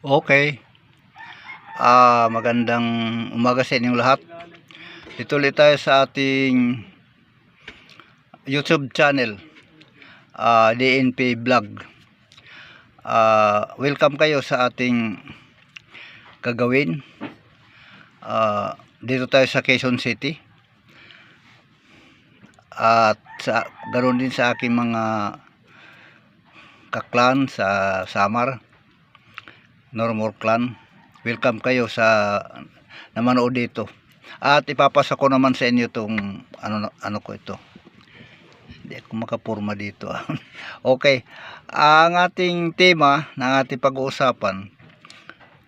Okay. Magandang umaga sa inyong lahat. Dito ulit tayo sa ating YouTube channel, DNP Vlog. Welcome kayo sa ating gagawin. Dito tayo sa Quezon City. At ganoon din sa aking mga kaklan sa Samar, Normal Clan. Welcome kayo sa namanood dito. At ipapasa ko naman sa inyo itong ano ko ito. Hindi ako makapurma dito. Okay. Ang ating tema ng ating pag-uusapan,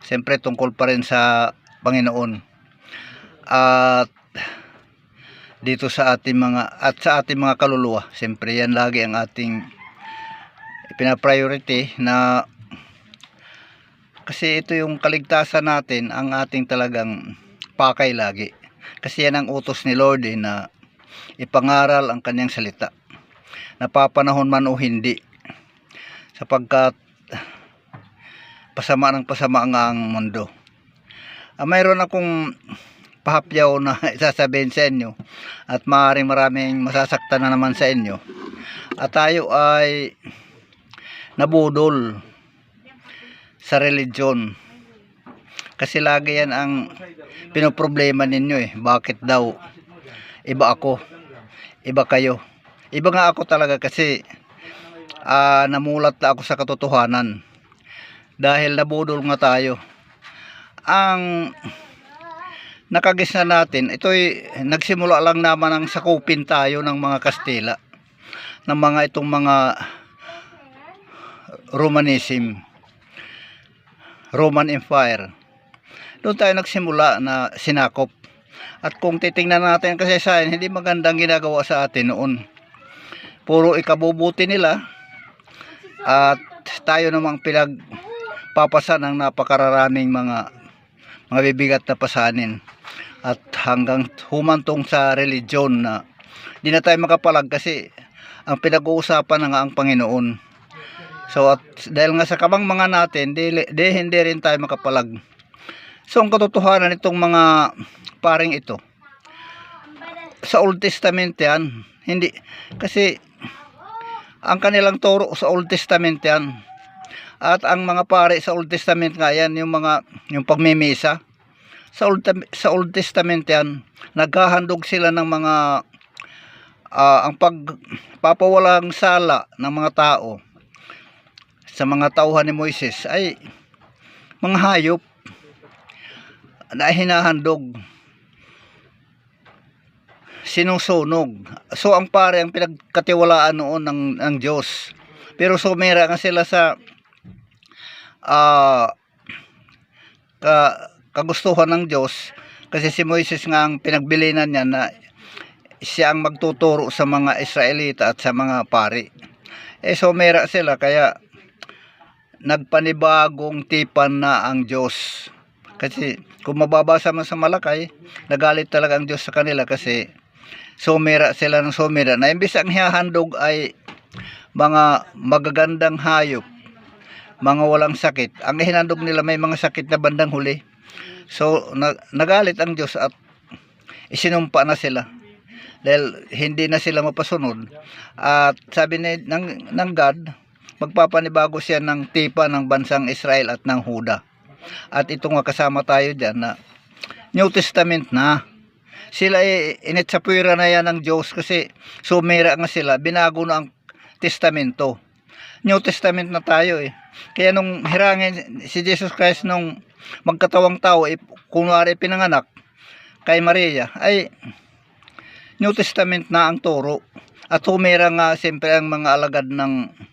siyempre tungkol pa rin sa Panginoon. At dito sa ating mga kaluluwa, siyempre yan lagi ang ating pina-priority, na kasi ito yung kaligtasan natin, ang ating talagang pakay lagi. Kasi yan ang utos ni Lord na ipangaral ang kanyang salita, napapanahon man o hindi, sapagkat pasama ng pasama ang mundo. Mayroon akong pahapyaw na isasabihin sa inyo, at maraming masasaktan na naman sa inyo, at tayo ay nabudol sa religion. Kasi lagi yan ang pinoproblema ninyo Bakit daw iba ako, iba kayo? Iba nga ako talaga, kasi namulat na ako sa katotohanan. Dahil nabudol nga tayo. Ang nakagis na natin, ito'y nagsimula lang naman ang sakupin tayo ng mga Kastila, ng mga itong mga Romanism, Roman Empire. Doon tayo nagsimula na sinakop. At kung titingnan natin kasi sa hindi magandang ginagawa sa atin noon. Puro ikabubuti nila, at tayo namang pinagpapasan ng napakararaming mga bibigat na pasanin. At hanggang humantong sa religion na di na tayo makapalag, kasi ang pinag-uusapan na nga ang Panginoon. So at dahil nga sa kamangmangan natin, hindi rin tayo makapalag. So ang katotohanan itong mga paring ito, sa Old Testament yan, hindi, kasi ang kanilang turo sa Old Testament yan. At ang mga pare sa Old Testament nga yan, yung pagmimisa sa Old Testament yan, naghahandog sila ng mga ang pagpapawalang sala ng mga tao sa mga tauhan ni Moises ay mga hayop na hinahandog, sinusunog. So ang pare ang pinagkatiwalaan noon ng Diyos, pero sumira nga sila sa kagustuhan ng Diyos, kasi si Moises nga ang pinagbilinan niya na siya ang magtuturo sa mga Israelita at sa mga pari. Sumira sila, kaya nagpanibagong tipan na ang Diyos. Kasi kung mababasa mo sa Malakay, nagalit talaga ang Diyos sa kanila, kasi sumira sila ng sumira, na imbis ang hihahandog ay mga magagandang hayop, mga walang sakit, ang hinandog nila may mga sakit na bandang huli. So nagalit ang Diyos at isinumpa na sila, dahil hindi na sila mapasunod. At sabi ng God, magpapanibago siya ng tipa ng bansang Israel at ng Huda. At ito nga kasama tayo dyan na New Testament na. Sila initsapwira na yan ng Diyos, kasi sumira nga sila, binago na ang testamento. New Testament na tayo Kaya nung hirangin si Jesus Christ nung magkatawang tao, kunwari pinanganak kay Maria, ay New Testament na ang turo. At humira nga siyempre ang mga alagad ng